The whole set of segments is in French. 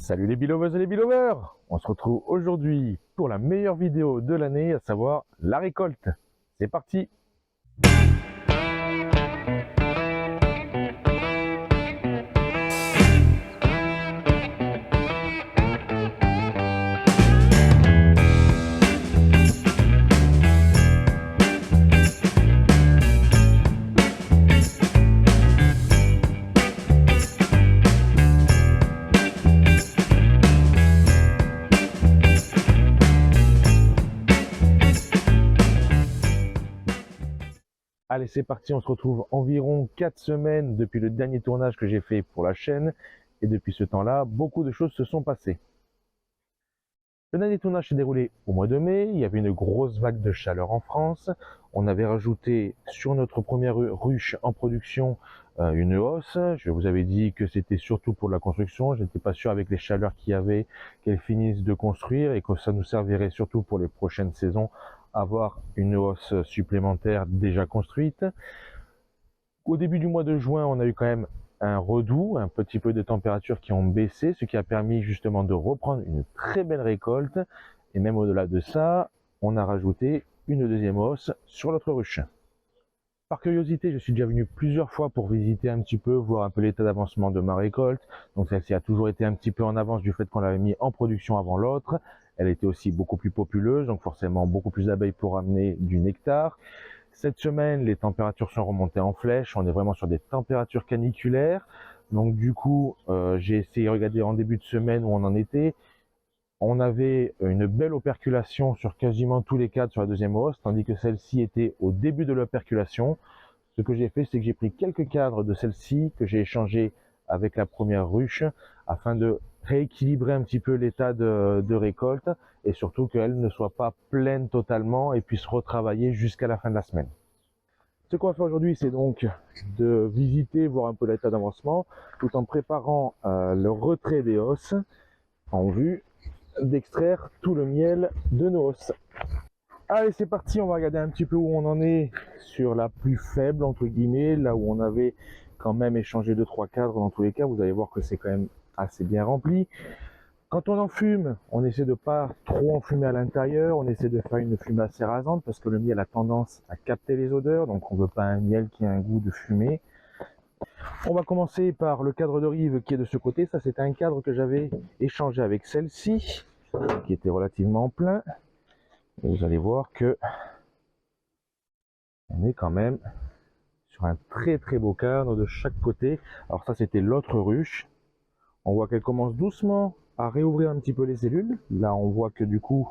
Salut les biloveuses et les biloveurs. On se retrouve aujourd'hui pour la meilleure vidéo de l'année, à savoir la récolte. C'est parti. Allez, c'est parti, on se retrouve environ 4 semaines depuis le dernier tournage que j'ai fait pour la chaîne. Et depuis ce temps-là, beaucoup de choses se sont passées. Le dernier tournage s'est déroulé au mois de mai, il y avait une grosse vague de chaleur en France. On avait rajouté sur notre première ruche en production une hausse. Je vous avais dit que c'était surtout pour la construction. Je n'étais pas sûr avec les chaleurs qu'il y avait qu'elles finissent de construire et que ça nous servirait surtout pour les prochaines saisons avoir une hausse supplémentaire déjà construite. Au début du mois de juin, on a eu quand même un redout, un petit peu de températures qui ont baissé, ce qui a permis justement de reprendre une très belle récolte. Et même au-delà de ça, on a rajouté une deuxième hausse sur notre ruche. Par curiosité, je suis déjà venu plusieurs fois pour visiter un petit peu, voir un peu l'état d'avancement de ma récolte. Donc celle-ci a toujours été un petit peu en avance du fait qu'on l'avait mis en production avant l'autre. Elle était aussi beaucoup plus populeuse, donc forcément beaucoup plus d'abeilles pour amener du nectar. Cette semaine, les températures sont remontées en flèche. On est vraiment sur des températures caniculaires. Donc du coup, j'ai essayé de regarder en début de semaine où on en était. On avait une belle operculation sur quasiment tous les cadres sur la deuxième hausse, tandis que celle-ci était au début de l'operculation. Ce que j'ai fait, c'est que j'ai pris quelques cadres de celle-ci que j'ai échangé avec la première ruche afin de rééquilibrer un petit peu l'état de récolte et surtout qu'elle ne soit pas pleine totalement et puisse retravailler jusqu'à la fin de la semaine. Ce qu'on va faire aujourd'hui, c'est donc de visiter, voir un peu l'état d'avancement tout en préparant le retrait des hausses en vue d'extraire tout le miel de nos hausses. Allez, c'est parti, on va regarder un petit peu où on en est sur la plus faible, entre guillemets, là où on avait quand même échangé 2-3 cadres. Dans tous les cas, vous allez voir que c'est quand même assez bien rempli. Quand on enfume, on essaie de pas trop enfumer à l'intérieur, on essaie de faire une fumée assez rasante parce que le miel a tendance à capter les odeurs, donc on veut pas un miel qui a un goût de fumée. On va commencer par le cadre de rive qui est de ce côté. Ça, c'était un cadre que j'avais échangé avec celle-ci, qui était relativement plein. Et vous allez voir que on est quand même sur un très très beau cadre de chaque côté. Alors ça, c'était l'autre ruche. On voit qu'elle commence doucement à réouvrir un petit peu les cellules. Là, on voit que du coup,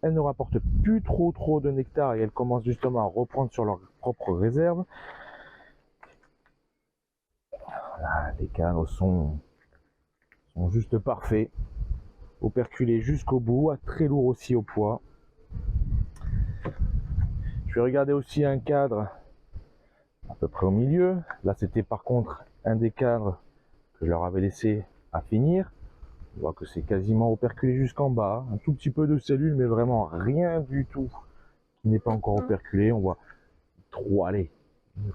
elle ne rapporte plus trop de nectar et elle commence justement à reprendre sur leur propre réserve. Voilà, les cadres sont juste parfaits. Operculés jusqu'au bout, très lourd aussi au poids. Je vais regarder aussi un cadre à peu près au milieu. Là, c'était par contre un des cadres que je leur avais laissé à finir. On voit que c'est quasiment operculé jusqu'en bas. Un tout petit peu de cellules, mais vraiment rien du tout qui n'est pas encore operculé. On voit une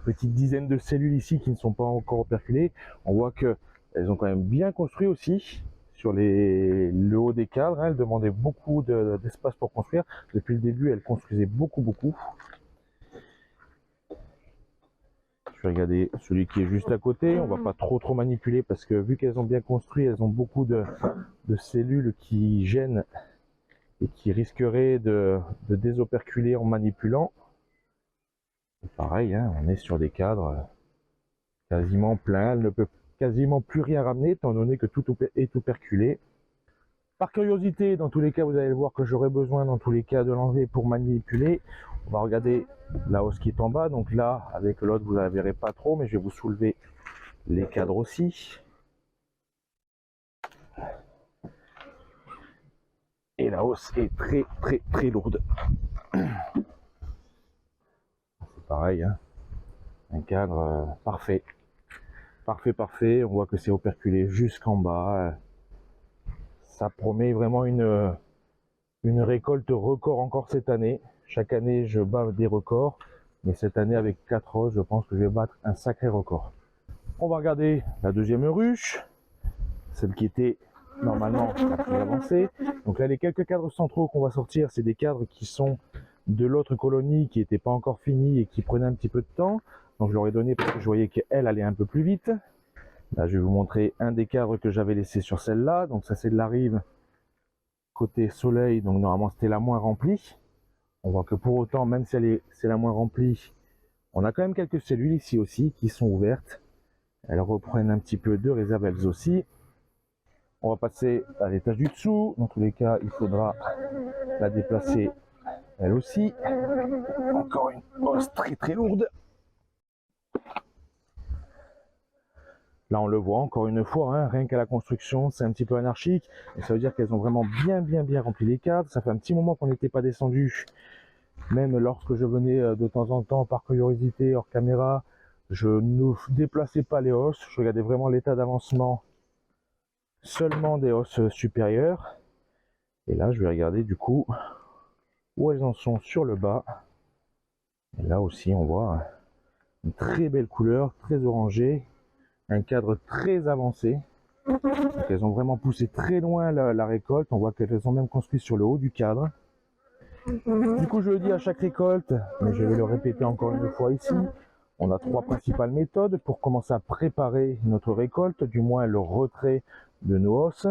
petite dizaine de cellules ici qui ne sont pas encore operculées. On voit que elles ont quand même bien construit aussi sur le haut des cadres. Elles demandaient beaucoup d'espace pour construire. Depuis le début, elles construisaient beaucoup. Je vais regarder celui qui est juste à côté. On va pas trop manipuler parce que vu qu'elles ont bien construit, elles ont beaucoup de cellules qui gênent et qui risqueraient de désoperculer en manipulant. Et pareil, hein, on est sur des cadres quasiment pleins. Elle ne peut quasiment plus rien ramener étant donné que tout est operculé. Par curiosité, dans tous les cas, vous allez voir que j'aurai besoin dans tous les cas de l'enlever pour manipuler. On va regarder la hausse qui est en bas. Donc là, avec l'autre, vous ne la verrez pas trop, mais je vais vous soulever les cadres aussi. Et la hausse est très lourde. C'est pareil, hein. Un cadre parfait. Parfait. On voit que c'est operculé jusqu'en bas. Ça promet vraiment une récolte record encore cette année. Chaque année, je bats des records. Mais cette année, avec 4 hausses, je pense que je vais battre un sacré record. On va regarder la deuxième ruche. Celle qui était normalement la plus avancée. Donc là, les quelques cadres centraux qu'on va sortir, c'est des cadres qui sont de l'autre colonie qui n'était pas encore finie et qui prenaient un petit peu de temps. Donc je leur ai donné parce que je voyais qu'elle allait un peu plus vite. Là, je vais vous montrer un des cadres que j'avais laissé sur celle-là. Donc ça, c'est de la rive côté soleil. Donc normalement, c'était la moins remplie. On voit que pour autant, même si c'est la moins remplie, on a quand même quelques cellules ici aussi qui sont ouvertes. Elles reprennent un petit peu de réserve elles aussi. On va passer à l'étage du dessous. Dans tous les cas, il faudra la déplacer elle aussi. Encore une hausse très très lourde. Là, on le voit encore une fois, hein, rien qu'à la construction, c'est un petit peu anarchique. Et ça veut dire qu'elles ont vraiment bien rempli les cadres. Ça fait un petit moment qu'on n'était pas descendu. Même lorsque je venais de temps en temps, par curiosité, hors caméra, je ne déplaçais pas les hausses. Je regardais vraiment l'état d'avancement seulement des hausses supérieures. Et là, je vais regarder du coup où elles en sont sur le bas. Et là aussi, on voit une très belle couleur, très orangée. Un cadre très avancé. Donc elles ont vraiment poussé très loin la récolte. On voit qu'elles ont même construit sur le haut du cadre. Du coup, je le dis à chaque récolte, mais je vais le répéter encore une fois ici. On a 3 principales méthodes pour commencer à préparer notre récolte, du moins le retrait de nos hausses.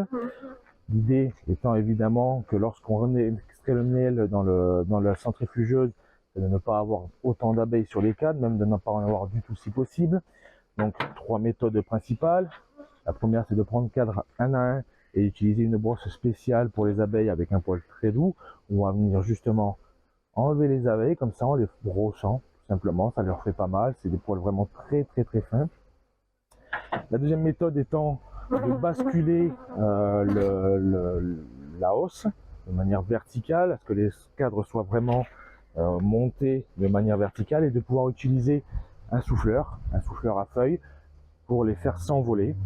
L'idée étant évidemment que lorsqu'on extrait le miel dans la centrifugeuse, de ne pas avoir autant d'abeilles sur les cadres, même de ne pas en avoir du tout si possible. Donc 3 méthodes principales. La première, c'est de prendre cadre un à un et utiliser une brosse spéciale pour les abeilles avec un poil très doux. On va venir justement enlever les abeilles comme ça en les brossant tout simplement. Ça leur fait pas mal. C'est des poils vraiment très fins. La deuxième méthode étant de basculer la hausse de manière verticale, à ce que les cadres soient vraiment montés de manière verticale et de pouvoir utiliser un souffleur à feuilles pour les faire s'envoler.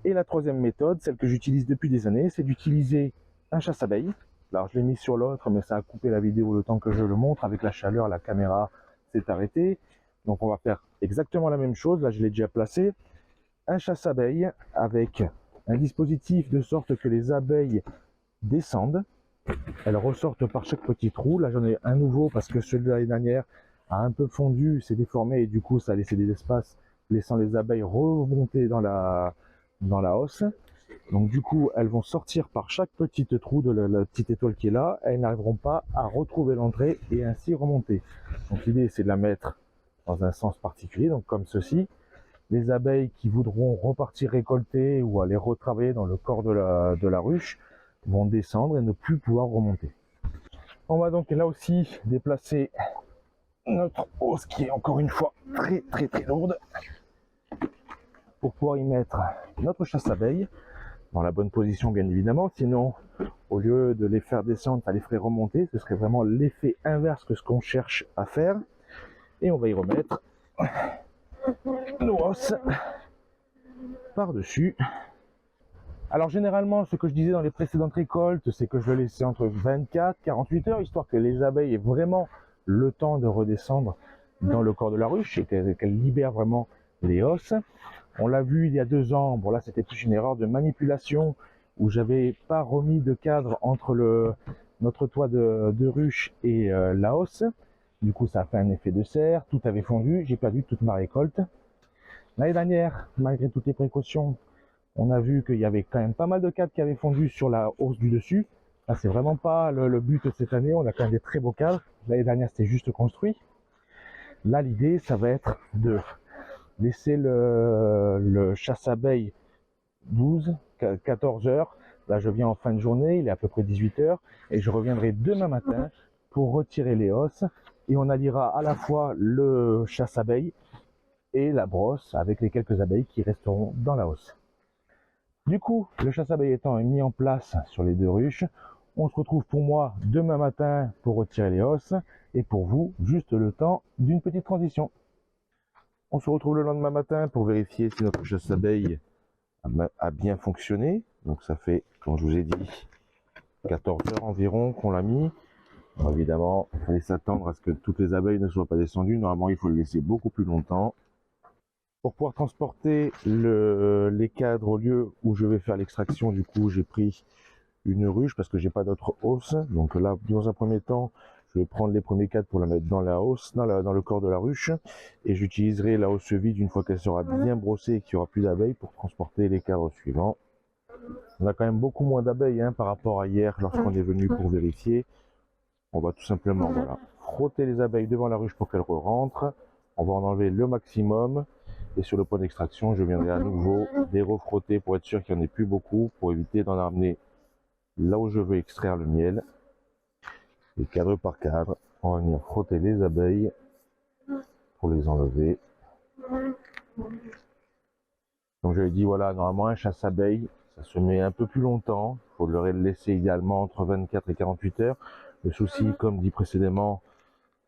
Et la troisième méthode, celle que j'utilise depuis des années, c'est d'utiliser un chasse-abeilles. Alors je l'ai mis sur l'autre, mais ça a coupé la vidéo le temps que je le montre. Avec la chaleur, la caméra s'est arrêtée. Donc on va faire exactement la même chose. Là, je l'ai déjà placé. Un chasse-abeilles avec un dispositif de sorte que les abeilles descendent. Elles ressortent par chaque petit trou. Là, j'en ai un nouveau parce que celui de l'année dernière a un peu fondu, s'est déformé et du coup, ça a laissé des espaces, laissant les abeilles remonter dans la hausse. Donc du coup, elles vont sortir par chaque petit trou de la petite étoile qui est là. Elles n'arriveront pas à retrouver l'entrée et ainsi remonter. Donc l'idée, c'est de la mettre dans un sens particulier, donc comme ceci. Les abeilles qui voudront repartir récolter ou aller retravailler dans le corps de la ruche vont descendre et ne plus pouvoir remonter. On va donc là aussi déplacer notre hausse qui est encore une fois très lourde pour pouvoir y mettre notre chasse-abeilles dans la bonne position bien évidemment. Sinon, au lieu de les faire descendre, ça les ferait remonter. Ce serait vraiment l'effet inverse que ce qu'on cherche à faire. Et on va y remettre nos hausses par-dessus. Alors généralement, ce que je disais dans les précédentes récoltes, c'est que je le laissais entre 24 et 48 heures, histoire que les abeilles aient vraiment le temps de redescendre dans le corps de la ruche et qu'elles libèrent vraiment les hausses. On l'a vu il y a 2 ans, bon là c'était plus une erreur de manipulation où j'avais pas remis de cadre entre notre toit de ruche et la hausse. Du coup ça a fait un effet de serre, tout avait fondu, j'ai perdu toute ma récolte. L'année dernière, malgré toutes les précautions, on a vu qu'il y avait quand même pas mal de cadres qui avaient fondu sur la hausse du dessus. Là, c'est vraiment pas le but de cette année. On a quand même des très beaux cadres. L'année dernière, c'était juste construit. Là, l'idée, ça va être de laisser le chasse-abeilles 12, 14 heures. Là, je viens en fin de journée. Il est à peu près 18 heures. Et je reviendrai demain matin pour retirer les hausses. Et on alliera à la fois le chasse-abeilles et la brosse avec les quelques abeilles qui resteront dans la hausse. Du coup, le chasse-abeilles étant mis en place sur les 2 ruches, on se retrouve pour moi demain matin pour retirer les hausses et pour vous, juste le temps d'une petite transition. On se retrouve le lendemain matin pour vérifier si notre chasse-abeilles a bien fonctionné. Donc ça fait, comme je vous ai dit, 14 heures environ qu'on l'a mis. Alors évidemment, il fallait s'attendre à ce que toutes les abeilles ne soient pas descendues. Normalement, il faut le laisser beaucoup plus longtemps. Pour pouvoir transporter les cadres au lieu où je vais faire l'extraction, du coup j'ai pris une ruche parce que j'ai pas d'autre hausse. Donc là, dans un premier temps, je vais prendre les premiers cadres pour la mettre dans la hausse, dans le corps de la ruche, et j'utiliserai la hausse vide une fois qu'elle sera bien brossée et qu'il n'y aura plus d'abeilles pour transporter les cadres suivants. On a quand même beaucoup moins d'abeilles par rapport à hier lorsqu'on est venu pour vérifier. On va tout simplement frotter les abeilles devant la ruche pour qu'elles rentrent. On va en enlever le maximum. Et sur le point d'extraction, je viendrai à nouveau les refrotter pour être sûr qu'il n'y en ait plus beaucoup, pour éviter d'en amener là où je veux extraire le miel. Et cadre par cadre, on va venir frotter les abeilles pour les enlever. Donc j'avais dit, voilà, normalement un chasse-abeille, ça se met un peu plus longtemps. Il faut le laisser idéalement entre 24 et 48 heures. Le souci, comme dit précédemment,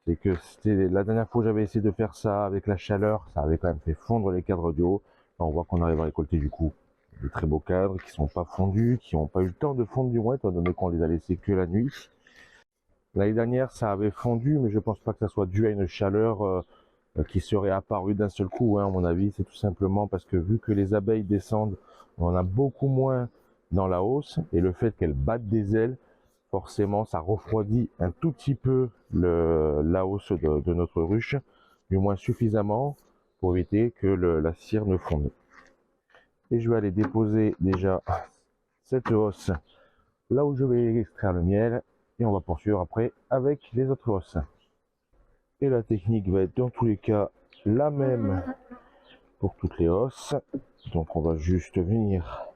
c'est que c'était la dernière fois que j'avais essayé de faire ça avec la chaleur, ça avait quand même fait fondre les cadres du haut. On voit qu'on arrive à récolter du coup des très beaux cadres qui sont pas fondus, qui n'ont pas eu le temps de fondre du moins, étant donné qu'on les a laissés que la nuit. L'année dernière, ça avait fondu, mais je pense pas que ça soit dû à une chaleur qui serait apparue d'un seul coup. À mon avis, c'est tout simplement parce que vu que les abeilles descendent, on en a beaucoup moins dans la hausse, et le fait qu'elles battent des ailes, forcément ça refroidit un tout petit peu la hausse de notre ruche, du moins suffisamment pour éviter que la cire ne fonde. Et je vais aller déposer déjà cette hausse là où je vais extraire le miel, et on va poursuivre après avec les autres hausses. Et la technique va être dans tous les cas la même pour toutes les hausses. Donc on va juste venir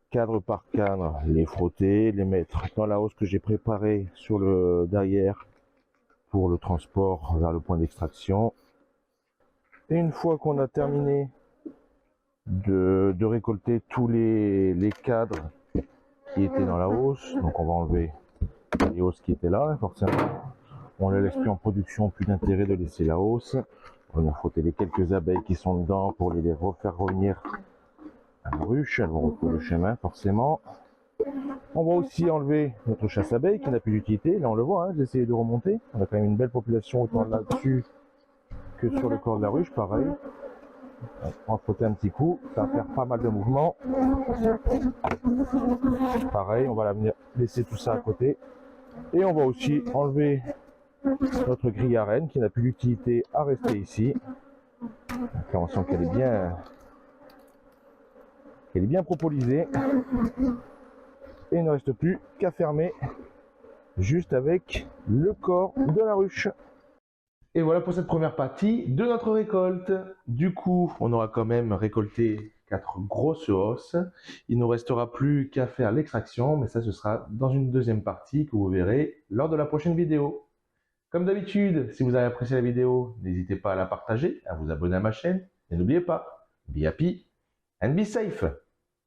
cadre par cadre les frotter, les mettre dans la hausse que j'ai préparée sur le derrière pour le transport vers le point d'extraction. Et une fois qu'on a terminé de récolter tous les cadres qui étaient dans la hausse, donc on va enlever les hausses qui étaient là, forcément on ne laisse plus en production, plus d'intérêt de laisser la hausse. On va frotter les quelques abeilles qui sont dedans pour les refaire revenir à la ruche, elles vont retrouver le chemin forcément. On va aussi enlever notre chasse-abeille qui n'a plus d'utilité. Là on le voit, j'ai essayé de remonter. On a quand même une belle population autant là-dessus que sur le corps de la ruche, pareil. On va frotter un petit coup, ça va faire pas mal de mouvements. Pareil, on va venir laisser tout ça à côté. Et on va aussi enlever notre grille à reine qui n'a plus d'utilité à rester ici. Donc là on sent qu'elle est bien propolisée. Et il ne reste plus qu'à fermer juste avec le corps de la ruche. Et voilà pour cette première partie de notre récolte. Du coup, on aura quand même récolté 4 grosses hausses. Il ne nous restera plus qu'à faire l'extraction, mais ça ce sera dans une deuxième partie que vous verrez lors de la prochaine vidéo. Comme d'habitude, si vous avez apprécié la vidéo, n'hésitez pas à la partager, à vous abonner à ma chaîne, et n'oubliez pas, be happy and be safe.